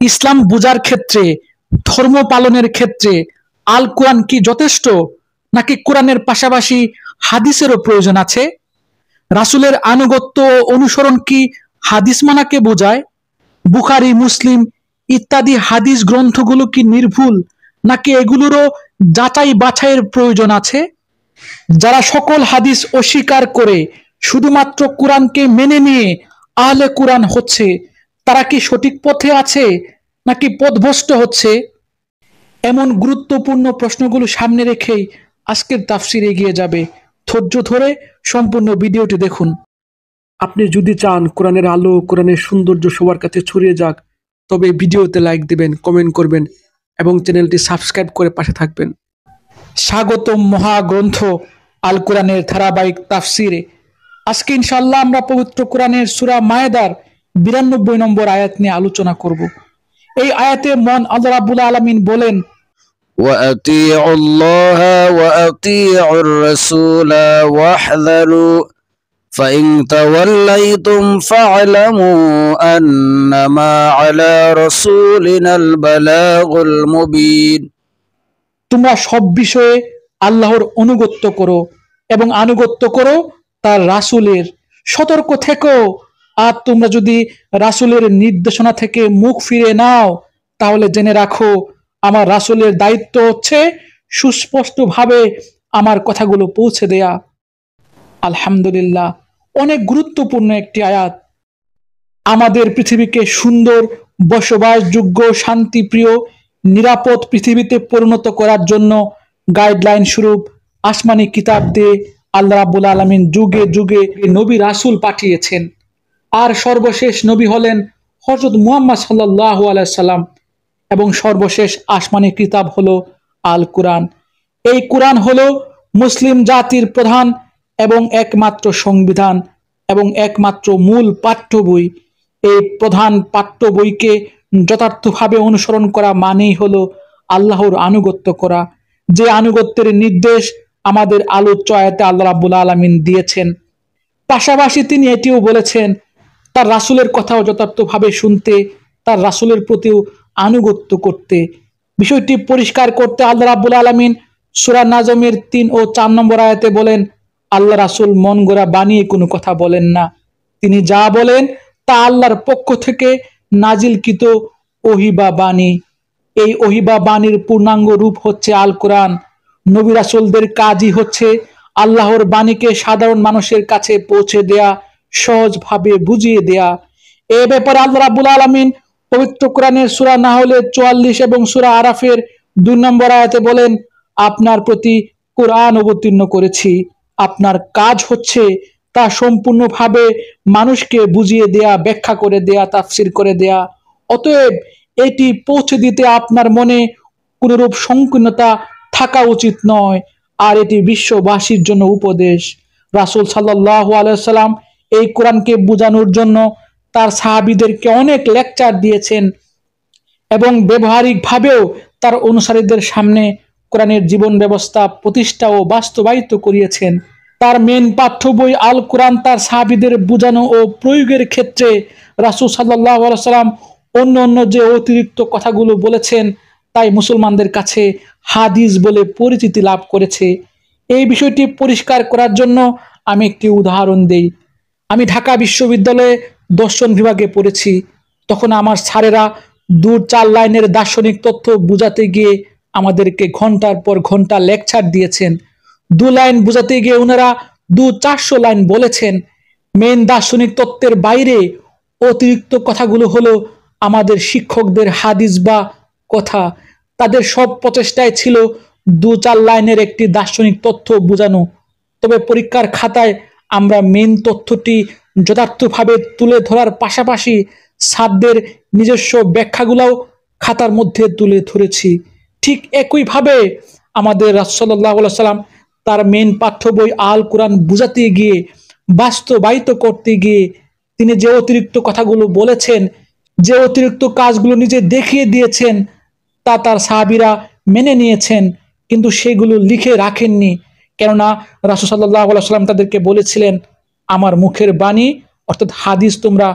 ইসলাম বুঝার ক্ষেত্রে, ধর্ম পালনের ক্ষেত্রে আল কোরআন কি যথেষ্ট, নাকি কোরআনের পাশাপাশি হাদিসেরও প্রয়োজন আছে? রাসূলের আনুগত্য ও অনুসরণ কি হাদিস মানাকে বোঝায়? বুখারী, মুসলিম ইত্যাদি হাদিস গ্রন্থগুলো কি নির্ভুল, নাকি এগুলোরও যাচাই বাছাইয়ের প্রয়োজন আছে? যারা সকল হাদিস অস্বীকার করে শুধুমাত্র কোরআনকে মেনে নিয়ে আহলে কোরআন হচ্ছে, তারা কি সঠিক পথে আছে নাকি পথভ্রষ্ট হচ্ছে? এমন গুরুত্বপূর্ণ প্রশ্নগুলো সামনে রেখেই আজকের তাফসীর এগিয়ে যাবে। ধৈর্য ধরে সম্পূর্ণ ভিডিওটি দেখুন। আপনি যদি চান কোরআনের আলো, কোরআনের সৌন্দর্য সবার কাছে ছড়িয়ে যাক, তবে ভিডিওতে লাইক দিবেন, কমেন্ট করবেন এবং চ্যানেলটি সাবস্ক্রাইব করে পাশে থাকবেন। স্বাগতম মহাগ্রন্থ আল কোরআনের ধারাবাহিক তাফসিরে। আজকে ইনশাআল্লাহ আমরা পবিত্র কোরআনের সূরা মায়েদার 92 নম্বর আয়াত নিয়ে আলোচনা করব। এই আয়াতে মন আল্লাহ রাব্বুল আলামিন বলেন, وأطيعوا الله وأطيعوا الرسول واحذروا فإن توليتم فاعلموا أنما على رسولنا البلاغ المبين। তোমরা সব বিষয়ে আল্লাহর অনুগত্য করো এবং আনুগত্য করো তার রাসূলের। সতর্ক থেকো, আর তোমরা যদি রাসূলের নির্দেশনা থেকে মুখ ফিরে নাও, তাহলে জেনে রাখো আমার রাসূলের দায়িত্ব হচ্ছে সুস্পষ্টভাবে আমার কথাগুলো পৌঁছে দেয়া। আলহামদুলিল্লাহ, অনেক গুরুত্বপূর্ণ একটি আয়াত। আমাদের পৃথিবীকে সুন্দর, বসবাসযোগ্য, শান্তিপ্রিয়, নিরাপদ পৃথিবীতে পরিণত করার জন্য গাইডলাইন স্বরূপ আসমানি কিতাব দিয়ে আল্লাহ রাব্বুল আলামিন যুগে যুগে নবী রাসূল পাঠিয়েছেন। আর সর্বশেষ নবী হলেন হযরত মুহাম্মদ সাল্লাল্লাহু আলাইহি সাল্লাম, এবং সর্বশেষ আসমানি কিতাব হলো আল কোরআন। এই কোরআন হলো মুসলিম জাতির প্রধান এবং একমাত্র সংবিধান এবং একমাত্র মূল পাঠ্য বই। এই প্রধান পাঠ্য বইকে যথার্থভাবে অনুসরণ করা মানেই হলো আল্লাহর আনুগত্য করা, যে আনুগত্যের নির্দেশ আমাদের আলোচ্য আয়াতে আল্লাহ রাব্বুল আলামিন দিয়েছেন। পাশাপাশি তিনি এটিও বলেছেন তার রাসূলের কথাও যথার্থভাবে শুনতে, তার রাসূলের প্রতিও আনুগত্য করতে। বিষয়টি পরিষ্কার করতে আল্লাহ রাব্বুল আলামিন সূরা নাজমের 3 ও 4 নম্বর আয়াতে বলেন, আল্লাহ রাসূল মন গড়া বানিয়ে কোনো কথা বলেন না। তিনি যা বলেন তা আল্লাহর পক্ষ থেকে নাজিলকৃত ওহী বা বাণী। এই ওহী বা বাণীর পূর্ণাঙ্গ রূপ হচ্ছে আল কোরআন। নবী রাসূলদের কাজই হচ্ছে আল্লাহর বাণীকে সাধারণ মানুষের কাছে পৌঁছে দেয়া, সহজভাবে বুঝিয়ে দেয়া। এ ব্যাপারে আল্লাহ রাব্বুল আলামিন পবিত্র কোরআনের সূরা নাহলের 44 এবং সূরা আরাফের 2 নম্বর আয়াতে বলেন, আপনার প্রতি কোরআন অবতীর্ণ করেছি, আপনার কাজ হচ্ছে তা সম্পূর্ণভাবে মানুষকে বুঝিয়ে দেয়া, ব্যাখ্যা করে দেয়া, তাফসীর করে দেয়া। অতএব এটি পৌঁছে দিতে আপনার মনে কোনরূপ সংকীর্ণতা থাকা উচিত নয়, আর এটি বিশ্ববাসীর জন্য উপদেশ। রাসূল সাল্লাল্লাহু আলাইহি ওয়াসাল্লাম এই কোরআনকে বোঝানোর জন্য তার সাহাবীদেরকে অনেক লেকচার দিয়েছেন এবং ব্যবহারিকভাবেও তার অনুসারীদের সামনে কোরআনের জীবন ব্যবস্থা প্রতিষ্ঠা ও বাস্তবায়িত করিয়েছেন। তার মেন পাঠ্য বই আল কোরআন তার সাহাবীদের বোঝানো ও প্রয়োগের ক্ষেত্রে রাসূল সাল্লাল্লাহু আলাইহি ওয়াসাল্লাম অন্য যে অতিরিক্ত কথাগুলো বলেছেন, তাই মুসলমানদের কাছে হাদিস বলে পরিচিতি লাভ করেছে। এই বিষয়টি পরিষ্কার করার জন্য আমি একটি উদাহরণ দেই। আমি ঢাকা বিশ্ববিদ্যালয়ে দর্শন বিভাগে পড়েছি। তখন আমার স্যারেরা 2-4 লাইনের দার্শনিক তথ্য বোঝাতে গিয়ে আমাদেরকে ঘন্টার পর ঘন্টা লেকচার দিয়েছেন। 2 লাইন বোঝাতে গিয়ে ওনারা 200-400 লাইন বলেছেন। মেন দার্শনিক তত্ত্বের বাইরে অতিরিক্ত কথাগুলো হলো আমাদের শিক্ষকদের হাদিস বা কথা। তাদের সব প্রচেষ্টায় ছিল 2-4 লাইনের একটি দার্শনিক তথ্য বোঝানো। তবে পরীক্ষার খাতায় আমরা মেন তথ্যটি যথার্থভাবে তুলে ধরার পাশাপাশি ছাত্রদের নিজস্ব ব্যাখ্যাগুলোও খাতার মধ্যে তুলে ধরেছি। ঠিক একইভাবে আমাদের রাসূল সাল্লাল্লাহু আলাইহি ওয়াসাল্লাম তার মেন পাঠ্য বই আল কোরআন বোঝাতে গিয়ে, বাস্তবায়িত করতে গিয়ে তিনি যে অতিরিক্ত কথাগুলো বলেছেন, যে অতিরিক্ত কাজগুলো নিজে দেখিয়ে দিয়েছেন, তা তার সাহাবীরা মেনে নিয়েছেন, কিন্তু সেগুলো লিখে রাখেননি। কেননা রাসূল সাল্লাল্লাহু আলাইহি ওয়াসাল্লাম তাদেরকে বলেছিলেন, আমার মুখের বাণী অর্থাৎ হাদিস তোমরা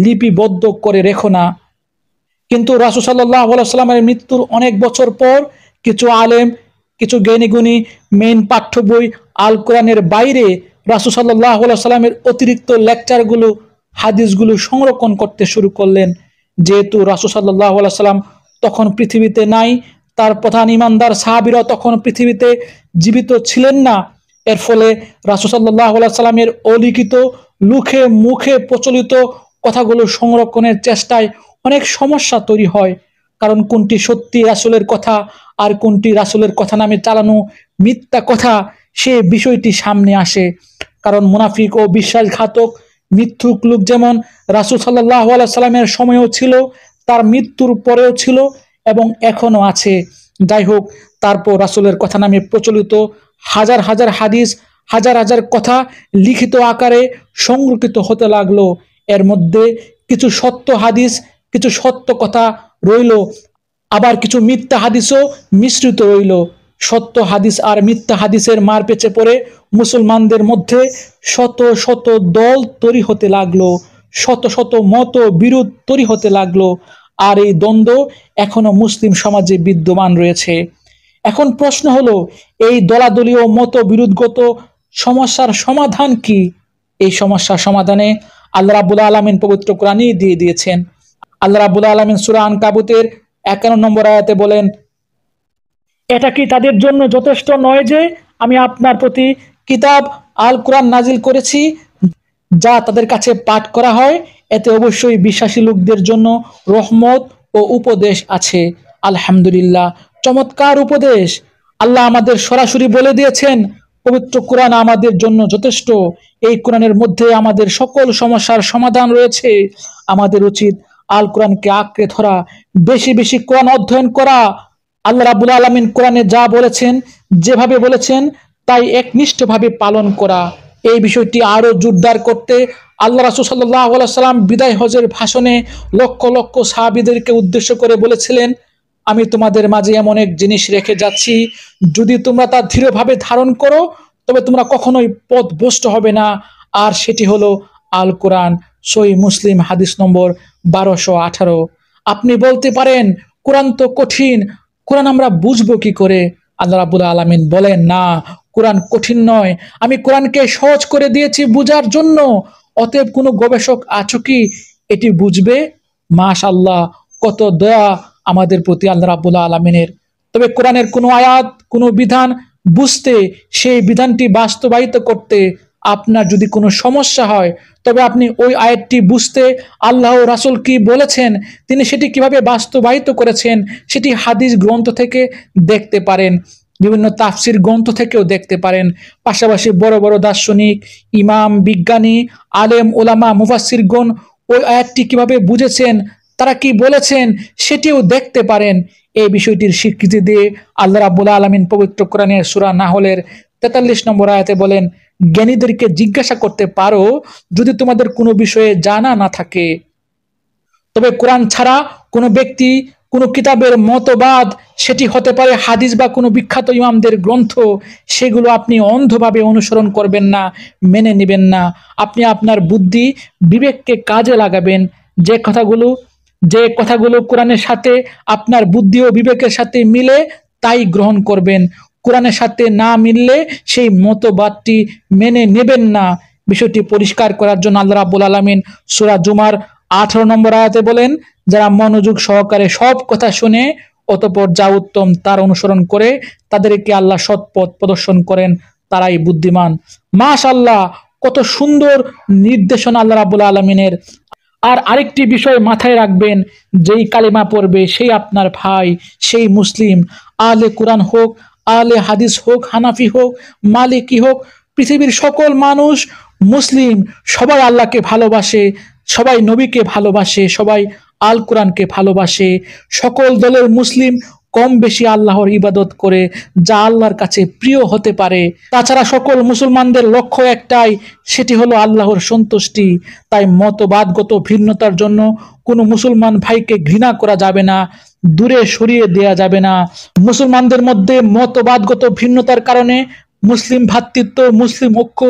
লিপিবদ্ধ করে রেখো না। কিন্তু রাসূল সাল্লাল্লাহু আলাইহি ওয়াসাল্লামের মৃত্যুর অনেক বছর পর কিছু আলেম, কিছু জ্ঞানীগুণী মেইন পাঠ্য বই আল কোরআনের বাইরে রাসূল সাল্লাল্লাহু আলাইহি ওয়াসাল্লামের অতিরিক্ত লেকচারগুলো, হাদিসগুলো সংরক্ষণ করতে শুরু করলেন। যেহেতু রাসূল সাল্লাল্লাহু আলাইহি ওয়াসাল্লাম তখন পৃথিবীতে নাই, তার প্রধান ইমানদার সাহাবীরা তখন পৃথিবীতে জীবিত ছিলেন না, এর ফলে রাসূল সাল্লাল্লাহু আলাইহি ওয়াসাল্লামের অলিখিত, মুখে মুখে প্রচলিত কথাগুলো সংরক্ষণের চেষ্টায় অনেক সমস্যা তৈরি হয়। কারণ কোনটি সত্যি রাসূলের কথা আর কোনটি রাসূলের কথা নামে চালানো মিথ্যা কথা, সে বিষয়টি সামনে আসে। কারণ মুনাফিক ও বিশ্বাসঘাতক মিথ্যুক লোক যেমন রাসূল সাল্লাল্লাহু আলাইহি সাল্লামের সময়ও ছিল, তার মৃত্যুর পরেও ছিল এবং এখনো আছে। যাই হোক, তারপর রাসূলের কথা নামে প্রচলিত হাজার হাজার হাদিস, হাজার হাজার কথা লিখিত আকারে সংরক্ষিত হতে লাগলো। এর মধ্যে কিছু সত্য হাদিস, কিছু সত্য কথা রইল, আবার কিছু মিথ্যা হাদিসও মিশ্রিত রইল। সত্য হাদিস আর মিথ্যা হাদিসের মার পেচে পড়ে মুসলমানদের মধ্যে শত শত দল তৈরি হতে লাগলো, শত শত মত বিরোধ তৈরি হতে লাগলো। আর এই দ্বন্দ্ব এখনো মুসলিম সমাজে বিদ্যমান রয়েছে। এখন প্রশ্ন হলো, এই দলাদলীয় মত বিরোধগত সমস্যার সমাধান কি? এই সমস্যার সমাধানে আল্লাহ রাব্বুল আলামিন পবিত্র কোরআনই দিয়ে দিয়েছেন। আল্লাহ রাব্বুল আলামিন সূরা আনকাবুতের 51 নম্বর আয়াতে বলেন, এটা কি তাদের জন্য যথেষ্ট নয় যে আমি আপনার প্রতি কিতাব আল কোরআন নাজিল করেছি, যা তাদের কাছে পাঠ করা হয়? এতে অবশ্যই বিশ্বাসী লোকদের জন্য রহমত ও উপদেশ আছে। আলহামদুলিল্লাহ, চমৎকার উপদেশ। আল্লাহ আমাদের সরাসরি বলে দিয়েছেন পবিত্র কোরআন আমাদের জন্য যথেষ্ট। এই কোরআনের মধ্যে আমাদের সকল সমস্যার সমাধান রয়েছে। আমাদের উচিত আল কোরআনকে আঁকড়ে ধরা, বেশি বেশি কোরআন অধ্যয়ন করা। আল্লাহ রাব্বুল আলামিন কোরআনে যা বলেছেন, যেভাবে বলেছেন, তাই একনিষ্ঠভাবে পালন করা। এই বিষয়টি আরো জোরদার করতে আল্লাহ রাসূল সাল্লাল্লাহু আলাইহি সাল্লাম বিদায় হজের ভাষণে লক্ষ লক্ষ সাহাবীদেরকে উদ্দেশ্য করে বলেছিলেন, আমি তোমাদের মাঝে এমন এক জিনিস রেখে যাচ্ছি, যদি তোমরা তা দৃঢ়ভাবে ধারণ করো তবে তোমরা কখনোই পথভ্রষ্ট হবে না। আর সেটি হলো আল কোরআন। সহিহ মুসলিম হাদিস নম্বর 1218। আপনি বলতে পারেন কোরআন তো কঠিন, কোরআন আমরা বুঝবো কি করে? আল্লাহ রাব্বুল আলামিন বলেন, না, কোরআন কঠিন নয়, আমি কোরআনকে সহজ করে দিয়েছি বুঝার জন্য। অতএব কোনো গবেষক আছো কি এটি বুঝবে? মাশাআল্লাহ, কত দয়া আমাদের প্রতি আল্লাহ রাব্বুল আলামিনের। তবে কোরআনের কোনো আয়াত, কোনো বিধান বুঝতে, সেই বিধানটি বাস্তবায়িত করতে আপনার যদি কোনো সমস্যা হয়, তবে আপনি ওই আয়াতটি বুঝতে আল্লাহ রাসূল কি বলেছেন, তিনি সেটি কিভাবে বাস্তবায়িত করেছেন, সেটি হাদিস গ্রন্থ থেকে দেখতে পারেন, বিভিন্ন তাফসির গ্রন্থ থেকেও দেখতে পারেন। পাশাপাশি বড় বড় দার্শনিক, ইমাম, বিজ্ঞানী, আলেম, ওলামা, মুফাসসিরগণ ওই আয়াতটি কিভাবে বুঝেছেন, তারা কি বলেছেন, সেটিও দেখতে পারেন। এই বিষয়টির স্বীকৃতি দিয়ে আল্লাহ রাব্বুল আলামিন পবিত্র কোরআনের সূরা নাহলের 43 নম্বর আয়াতে বলেন, জ্ঞানীদেরকে জিজ্ঞাসা করতে পারো যদি তোমাদের কোনো বিষয়ে জানা না থাকে। তবে কোরআন ছাড়া কোনো ব্যক্তি, কোনো কিতাবের মতবাদ, সেটি হতে পারে হাদিস বা কোনো বিখ্যাত ইমামদের গ্রন্থ, সেগুলো আপনি অন্ধভাবে অনুসরণ করবেন না, মেনে নেবেন না। আপনি আপনার বুদ্ধি, বিবেককে কাজে লাগাবেন। যে কথাগুলো কোরআনের সাথে, আপনার বুদ্ধি ও বিবেকের সাথে মিলে, তাই গ্রহণ করবেন। কোরআনের সাথে না মিললে সেই মতবাদটি মেনে নেবেন না। বিষয়টি পরিষ্কার করার জন্য আল্লাহ রাব্বুল আলামিন সূরা জুমার 18 নম্বর আয়াতে বলেন, যারা মনোযোগ সহকারে সব কথা শুনে অতঃপর যা উত্তম তার অনুসরণ করে, তাদেরকে আল্লাহ সৎ পথ প্রদর্শন করেন, তারাই বুদ্ধিমান। মাশাআল্লাহ, কত সুন্দর নির্দেশনা আল্লাহ রাব্বুল আলামিনের। আর আরেকটি বিষয় মাথায় রাখবেন, যেই কালিমা পড়বে সেই আপনার ভাই, সেই মুসলিম, আহলে কোরআন হোক, আহলে হাদিস হোক, হানাফি হোক, মালিকি হোক, পৃথিবীর সকল মানুষ মুসলিম, সবাই আল্লাহকে ভালোবাসে, সবাই নবীকে ভালোবাসে, সবাই আল কোরআনকে ভালোবাসে। সকল দলের মুসলিম কম বেশি আল্লাহর ইবাদত করে, যা আল্লাহর কাছে প্রিয় হতে পারে। তাছাড়া সকল মুসলমানদের লক্ষ্য একটাই, সেটি হলো আল্লাহর সন্তুষ্টি। তাই মতবাদগত ভিন্নতার জন্য কোনো মুসলমান ভাইকে ঘৃণা করা যাবে না, দূরে সরিয়ে দেয়া যাবে না। মুসলমানদের মধ্যে মতবাদগত ভিন্নতার কারণে মুসলিম ভ্রাতৃত্ব, মুসলিম ঐক্য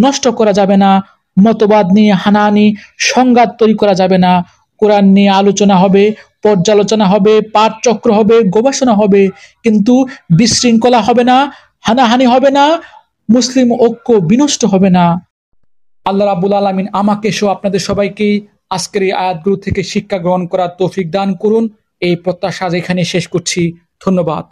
নষ্ট করা যাবে না। মতবাদ নিয়ে হানাহানি, সংঘাত তৈরি করা যাবে না। কোরআন নিয়ে আলোচনা হবে, পর্যালোচনা হবে, পাঠ চক্র হবে, গবেষণা হবে, কিন্তু বিশৃঙ্খলা হবে না, হানাহানি হবে না, মুসলিম ঐক্য বিনষ্ট হবে না। আল্লাহ রাব্বুল আলামিন আমাকে সহ আপনাদের সবাইকে আজকের এই আয়াতগুলো থেকে শিক্ষা গ্রহণ করার তৌফিক দান করুন। এই প্রত্যাশা এখানে শেষ করছি। ধন্যবাদ।